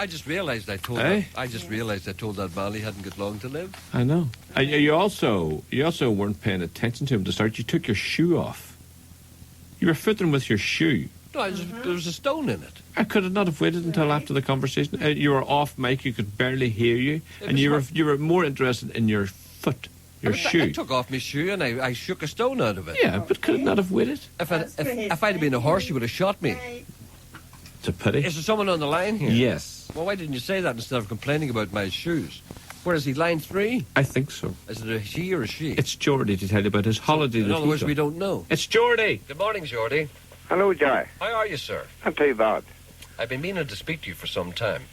I just realised I told Eh? I just realised I told that man he hadn't got long to live. I know. And you also weren't paying attention to him to start. You took your shoe off. You were fiddling with your shoe. No, there was a stone in it. I could have not have waited until after the conversation. You were off mic. You could barely hear you, and you were more interested in your foot, your shoe. I took off my shoe and I shook a stone out of it. Yeah, but could it not have waited? If I'd have been a horse, you would have shot me. It's a pity. Is there someone on the line here? Yes. Well, why didn't you say that instead of complaining about my shoes? Where is he, line 3? I think so. Is it a he or a she? It's Geordie to tell you about his holiday. In other words, we don't know. It's Geordie. Good morning, Geordie. Hello, Gerry. How are you, sir? Not too bad. I've been meaning to speak to you for some time.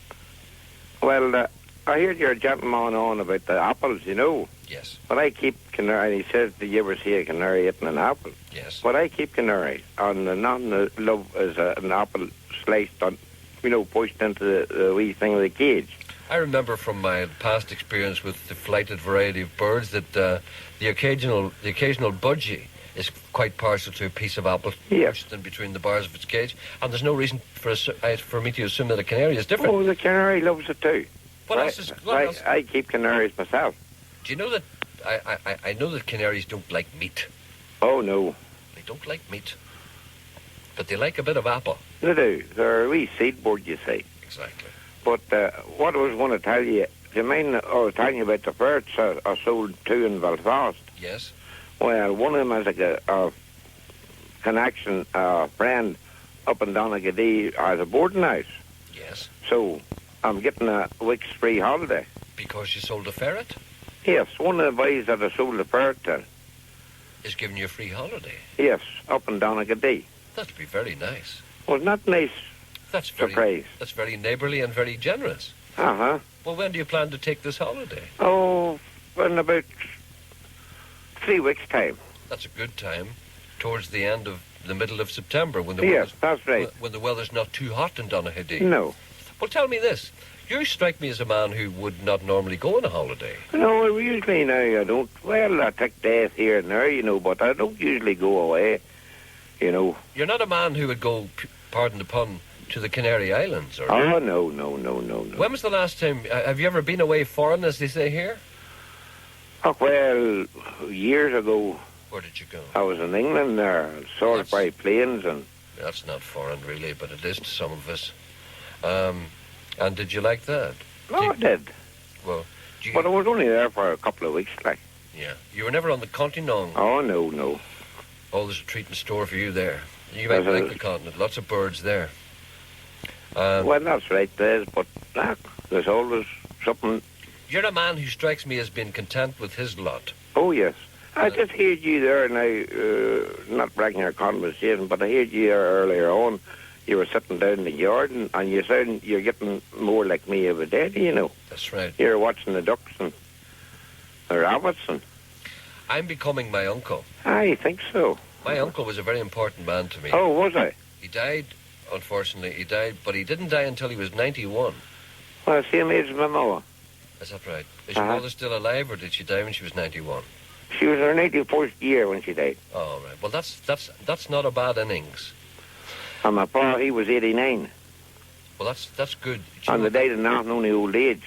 Well, I heard your gentleman on about the apples, you know. Yes. But I keep canary, and he says, do you ever see a canary eating an apple? Yes. But I keep canary, and the non-love is an apple sliced on, pushed into the wee thing of the cage. I remember from my past experience with the flighted variety of birds that the occasional budgie is quite partial to a piece of apple pushed in between the bars of its cage, and there's no reason for me to assume that a canary is different. Oh, the canary loves it too. What else? I keep canaries myself. Do you know that I know that canaries don't like meat? Oh, no. They don't like meat, but they like a bit of apple. They do. They're a wee seed bird, you see. Exactly. But what I was going to tell you, do you mind I was telling you about the birds I sold 2 in Belfast? Yes. Well, one of them has like a connection, friend up in Donegal has a boarding house. Yes. So I'm getting a week's free holiday. Because you sold a ferret? Yes, one of the boys that I sold the ferret to. Is giving you a free holiday? Yes, up in Donegal. That'd be very nice. Wasn't that nice? That's very surprise. That's very neighbourly and very generous. Uh-huh. Well, when do you plan to take this holiday? Oh, in about 3 weeks' time. That's a good time. Towards the end of the middle of September, when that's right. When the weather's not too hot in Donaghadee. No. Well, tell me this. You strike me as a man who would not normally go on a holiday. No, usually now I don't. Well, I take days here and there, but I don't usually go away, You're not a man who would go, pardon the pun, to the Canary Islands, or? Oh, no. When was the last time? Have you ever been away foreign, as they say here? Oh, well, years ago. Where did you go? I was in England there, Salisbury Plains, and... That's not foreign, really, but it is to some of us. And did you like that? No, I did. Well, but I was only there for a couple of weeks, like. Yeah. You were never on the continent? Oh, no. Oh, there's a treat in store for you there. You might like the continent. Lots of birds there. Well, that's right, but there's always something... You're a man who strikes me as being content with his lot. Oh, yes. I just heard you there now, not bragging your conversation, but I heard you there earlier on. You were sitting down in the garden, and you're getting more like me every day, That's right. You're watching the ducks and the rabbits. And I'm becoming my uncle. I think so. My uncle was a very important man to me. Oh, was I? He died, unfortunately. But he didn't die until he was 91. Well, same age as my mother. Is that right? Is your mother still alive, or did she die when she was 91? She was her 91st year when she died. Oh, right. Well, that's not a bad innings. And my pa, he was 89. Well, that's good. And they died in not only old age.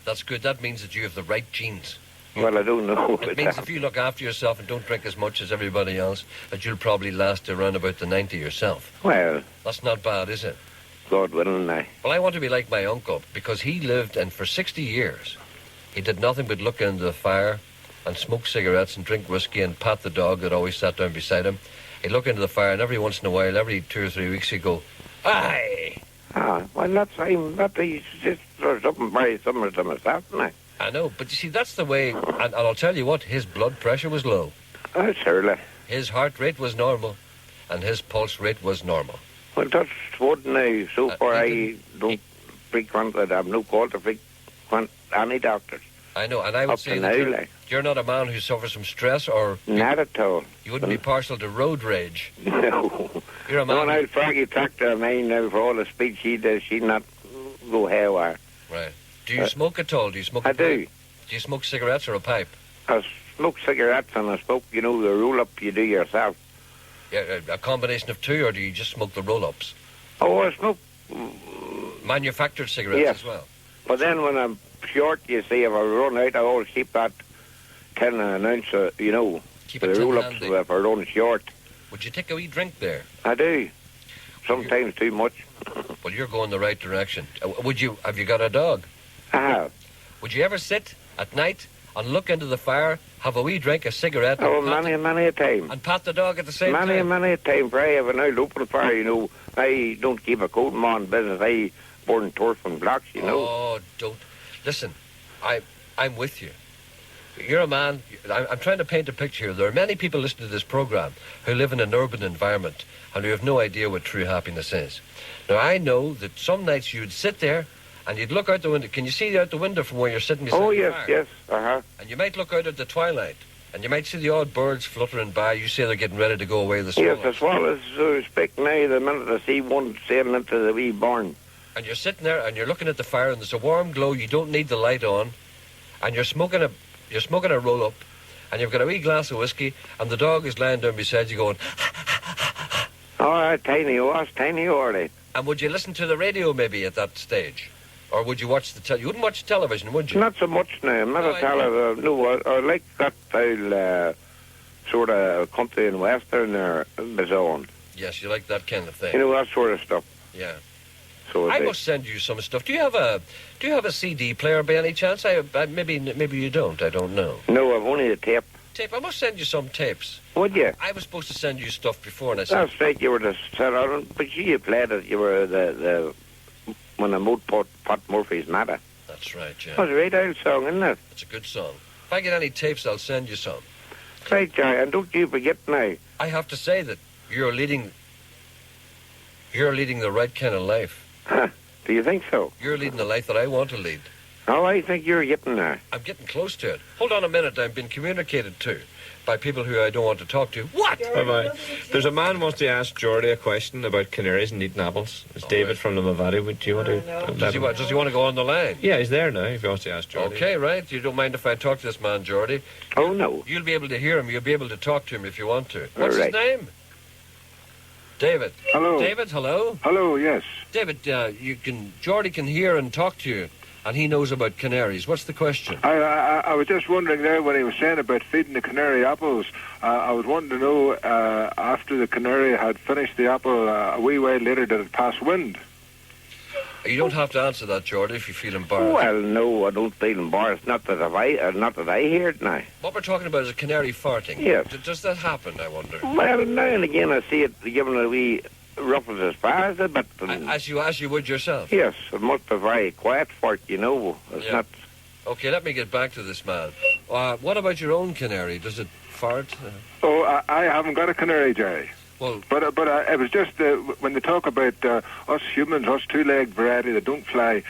That's good. That means that you have the right genes. Well, I don't know. It means if you look after yourself and don't drink as much as everybody else, that you'll probably last around about the 90 yourself. Well. That's not bad, is it? God willing, I. Well, I want to be like my uncle, because he lived, and for 60 years, he did nothing but look into the fire and smoke cigarettes and drink whiskey and pat the dog that always sat down beside him. He'd look into the fire, and every once in a while, every 2 or 3 weeks, he'd go, "Aye!" Well, he's just something very similar to myself, now. I know, but you see, that's the way, and I'll tell you what, his blood pressure was low. Surely. His heart rate was normal, and his pulse rate was normal. Well, that's what now. So far, I don't frequent that. I have no call to frequent any doctors. I know, and I would say that you're not a man who suffers from stress, or... Not at all. You wouldn't be partial to road rage. No. You're a man... No, now, Froggy tractor of mine now, for all the speed she does, she'd not go haywire. Right. Do you smoke at all? Do you smoke I do. Do you smoke cigarettes or a pipe? I smoke cigarettes and I smoke, the roll-up you do yourself. Yeah, a combination of two, or do you just smoke the roll-ups? Oh, I smoke Manufactured cigarettes Yes. as well. But then when I'm short, you see, if I run out, I always keep that 10 an ounce, Keep for it the tin roll ups handy. if I run short. Would you take a wee drink there? I do. Sometimes too much. Well, you're going the right direction. Have you got a dog? I have. Would you ever sit at night and look into the fire, have a wee drink, a cigarette, Oh, and many a time. pat the dog at the same time? Many a time. For I have an old open fire, I don't keep a coat on business. I burn turf and blocks, Oh, don't. Listen, I'm with you. You're a man. I'm trying to paint a picture here. There are many people listening to this program who live in an urban environment and who have no idea what true happiness is. Now, I know that some nights you'd sit there and you'd look out the window. Can you see out the window from where you're sitting beside Oh, the yes, fire? yes. Uh-huh. And you might look out at the twilight and you might see the odd birds fluttering by. You say they're getting ready to go away, the swallows. Yes, the swallows speak now the minute I see one sailing into the wee barn. And you're sitting there and you're looking at the fire and there's a warm glow. You don't need the light on. And you're smoking a roll-up and you've got a wee glass of whiskey and the dog is lying down beside you going... Oh, tiny Geordie. And would you listen to the radio maybe at that stage? Or would you watch you wouldn't watch television, would you? Not so much now. I'm not No, a I television. No, I like that style, sort of country and western or bizarre. Yes, you like that kind of thing. That sort of stuff. Yeah. So I must send you some stuff. Do you have a CD player by any chance? Maybe you don't. I don't know. No, I've only a tape. Tape. I must send you some tapes. Would you? I was supposed to send you stuff before, and I said, That's right. You were the set out, but you played it. You were the when I moved Pat Murphy's Matter. "That's right, yeah. That was a right old song, isn't it? It's a good song. If I get any tapes, I'll send you some." Right, Jerry. And don't you forget now. I have to say that you're leading the right kind of life. Do you think so? You're leading the life that I want to lead. Oh, I think you're getting there. I'm getting close to it. Hold on a minute. I've been communicated to by people who I don't want to talk to. What? Bye-bye. There's a man who wants to ask Geordie a question about canaries and eating apples. It's David from Limavady. Would you want to... Does he want to go on the line? Yeah, he's there now, if he wants to ask Geordie. Okay, right. You don't mind if I talk to this man, Geordie? Oh, no. You'll be able to hear him. You'll be able to talk to him if you want to. What's All his right. name? David. Hello. David, hello. Hello, yes. David, Geordie can hear and talk to you, and he knows about canaries. What's the question? I was just wondering there when he was saying about feeding the canary apples. I was wanting to know, after the canary had finished the apple, a wee while later, did it pass wind? You don't have to answer that, Geordie, if you feel embarrassed. Well, no, I don't feel embarrassed. Not that I hear it now. What we're talking about is a canary farting. Yes. Does that happen, I wonder? Well, now and again I see it giving a wee ruffles as far as it, but... As you would yourself? Yes, it must be very quiet for it, It's Yeah. not... Okay, let me get back to this man. What about your own canary? Does it fart? Oh, I haven't got a canary, Jerry. Well, But it was just when they talk about us humans, us two-legged variety that don't fly,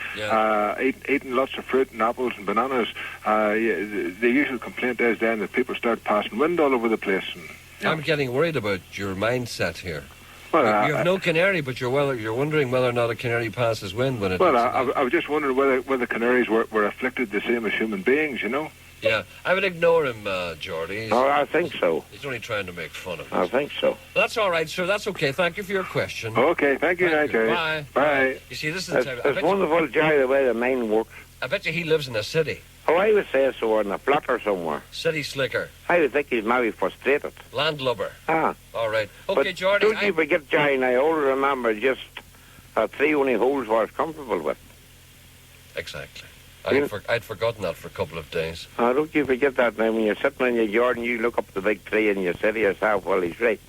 eating lots of fruit and apples and bananas, the usual complaint is then that people start passing wind all over the place. I'm getting worried about your mindset here. Well, You have no canary, but you're wondering whether or not a canary passes wind when it... Well, I was just wondering whether canaries were afflicted the same as human beings, Yeah, I would ignore him, Geordie. Oh, I think so. He's only trying to make fun of I us. think so. That's all right, sir. That's okay. Thank you for your question. Okay, thank you, Thank you. Jerry. Bye. Bye. You see, this is the type... It's wonderful, Jerry, the way the mind works. I bet you he lives in a city. Oh, I would say so, in a flat or somewhere. City slicker. I would think he's maybe frustrated. Landlubber. Ah. All right. Okay, But Geordie. don't you forget, Jerry, and I always remember just 3 only holes I was comfortable with. Exactly. Yeah. I'd forgotten that for a couple of days. Don't you forget that now. When you're sitting in your yard and you look up the big tree and you say to yourself, well, he's right.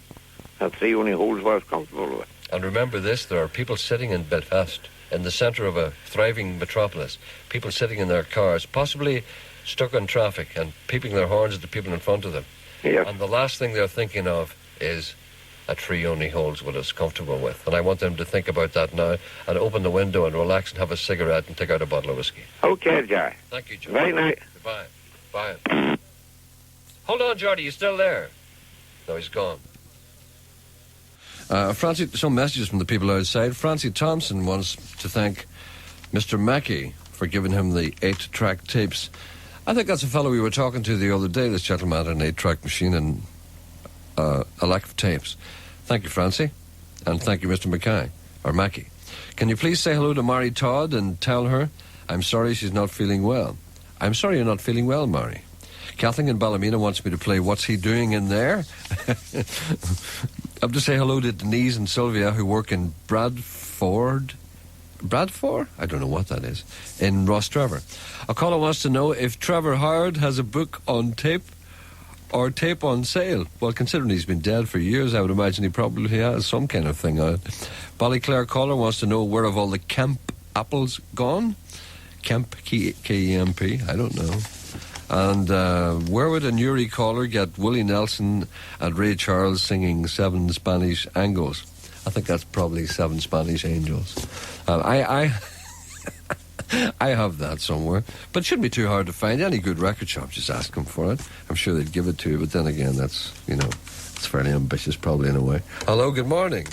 3 only holes I was comfortable with. And remember this, there are people sitting in Belfast, in the centre of a thriving metropolis, people sitting in their cars, possibly stuck in traffic and peeping their horns at the people in front of them. Yes. And the last thing they're thinking of is a tree only holds what it's comfortable with. And I want them to think about that now and open the window and relax and have a cigarette and take out a bottle of whiskey. Okay, Jerry. Thank you, Geordie. Very nice. Goodbye. Bye. Hold on, Geordie, you still there? No, he's gone. Francie, some messages from the people outside. Francie Thompson wants to thank Mr. Mackey for giving him the 8-track tapes. I think that's a fellow we were talking to the other day. This gentleman had an 8-track machine and a lack of tapes. Thank you, Francie. And thank you, Mr. Mackay, or Mackey. Can you please say hello to Mary Todd and tell her I'm sorry she's not feeling well? I'm sorry you're not feeling well, Mary. Kathleen in Ballymena wants me to play What's He Doing in There? I have to say hello to Denise and Sylvia, who work in Bradford? I don't know what that is. In Rostrevor. A caller wants to know if Trevor Howard has a book on tape or tape on sale. Well, considering he's been dead for years, I would imagine he probably has some kind of thing out. Ballyclare caller wants to know where have all the Kemp apples gone? Kemp, K-E-M-P, I don't know. And where would a Newry caller get Willie Nelson and Ray Charles singing Seven Spanish Angels? I think that's probably Seven Spanish Angels. I have that somewhere. But it shouldn't be too hard to find. Any good record shop, just ask them for it. I'm sure they'd give it to you. But then again, that's, it's fairly ambitious probably in a way. Hello, good morning.